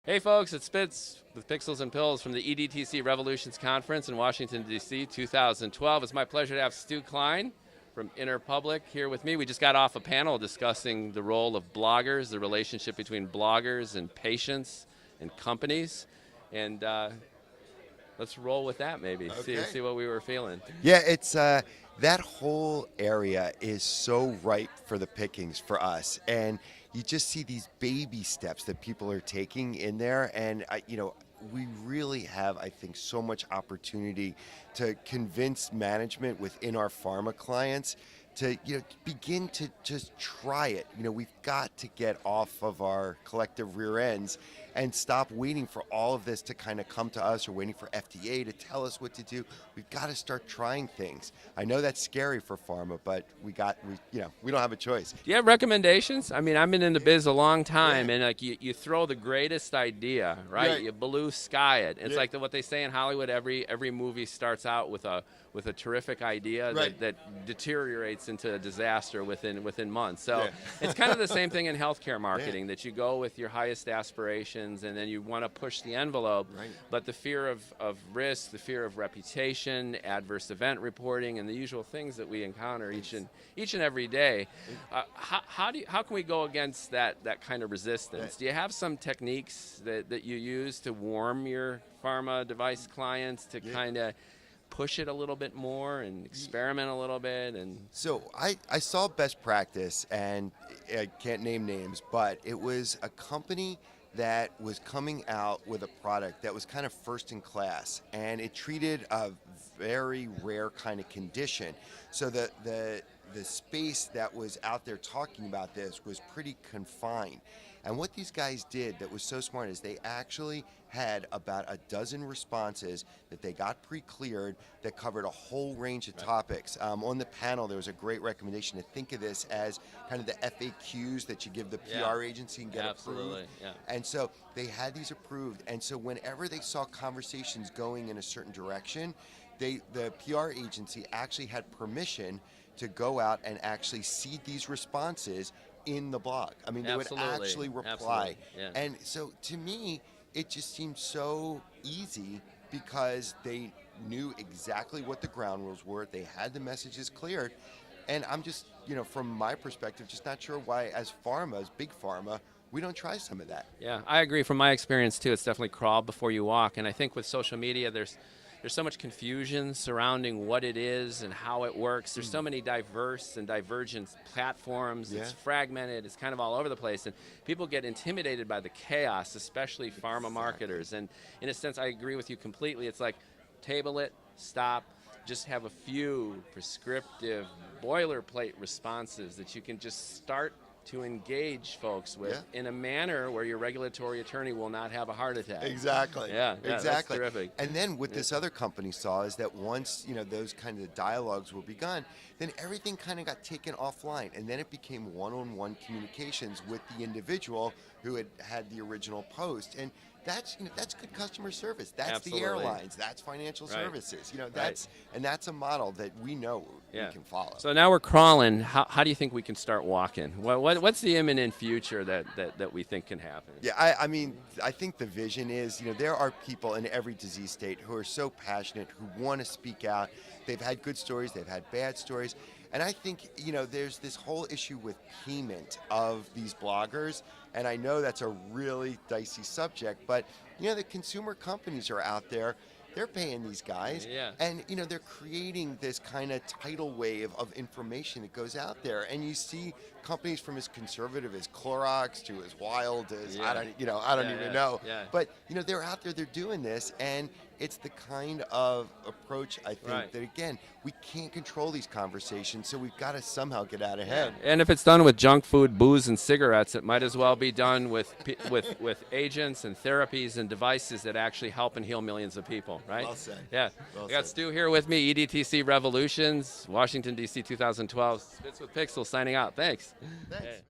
Hey folks, it's Spitz with Pixels and Pills from the EDTC Revolutions Conference in Washington, D.C. 2012. It's my pleasure to have Stu Klein from Interpublic here with me. We just got off a panel discussing the role of bloggers, the relationship between bloggers and patients and companies. And let's roll with that maybe, Okay. see what we were feeling. Yeah, it's that whole area is so ripe for the pickings for us, and you just see these baby steps that people are taking in there, and we really have, I think, so much opportunity to convince management within our pharma clients to begin to just try it. We've got to get off of our collective rear ends and stop waiting for all of this to kind of come to us or waiting for FDA to tell us what to do. We've got to start trying things. I know that's scary for pharma, but we don't have a choice. Do you have recommendations? I mean, I've been in the biz a long time, and like you throw the greatest idea, right? You blue sky it. It's like what they say in Hollywood. Every movie starts out with a terrific idea that deteriorates into a disaster within months. So it's kind of the same thing in healthcare marketing, that you go with your highest aspirations and then you want to push the envelope, but the fear of risk, the fear of reputation, adverse event reporting, and the usual things that we encounter each and every day. How can we go against that kind of resistance? Do you have some techniques that you use to warm your pharma device clients to kind of push it a little bit more and experiment a little bit? And so I saw best practice, and I can't name names, but it was a company that was coming out with a product that was kind of first in class, and it treated a very rare kind of condition. So the space that was out there talking about this was pretty confined. And what these guys did that was so smart is they actually had about a dozen responses that they got pre-cleared that covered a whole range of topics. On the panel, there was a great recommendation to think of this as kind of the FAQs that you give the PR agency and get approved. And so they had these approved. And so whenever they saw conversations going in a certain direction, the PR agency actually had permission to go out and actually seed these responses in the blog. I mean, they would actually reply. And so to me, it just seemed so easy because they knew exactly what the ground rules were. They had the messages cleared. And I'm just, from my perspective, just not sure why, as big pharma, we don't try some of that. Yeah, I agree. From my experience, too, it's definitely crawl before you walk. And I think with social media, there's so much confusion surrounding what it is and how it works. There's so many diverse and divergent platforms. It's fragmented. It's kind of all over the place. And people get intimidated by the chaos, especially pharma marketers. And in a sense, I agree with you completely. It's like, table it, stop, just have a few prescriptive boilerplate responses that you can just start to engage folks with in a manner where your regulatory attorney will not have a heart attack. Exactly. Exactly. That's terrific. And then what this other company saw is that once those kind of dialogues were begun, then everything kind of got taken offline, and then it became one-on-one communications with the individual who had the original post. And that's good customer service. That's the airlines. That's financial services. That's a model that we know we can follow. So now we're crawling. How do you think we can start walking? What's the imminent future that we think can happen? Yeah, I mean, I think the vision is, there are people in every disease state who are so passionate, who want to speak out. They've had good stories, they've had bad stories. And I think, there's this whole issue with payment of these bloggers. And I know that's a really dicey subject, but, the consumer companies are out there. They're paying these guys, and they're creating this kind of tidal wave of information that goes out there. And you see companies from as conservative as Clorox to as wild as I don't even know. But they're out there, they're doing this, and it's the kind of approach I think that again we can't control these conversations, so we've got to somehow get out ahead. And if it's done with junk food, booze, and cigarettes, it might as well be done with agents and therapies and devices that actually help and heal millions of people. Right? Well said. Yeah. Well I got said. Stu here with me, EDTC Revolutions, Washington, D.C. 2012. Spitz with Pixels signing out. Thanks. Thanks.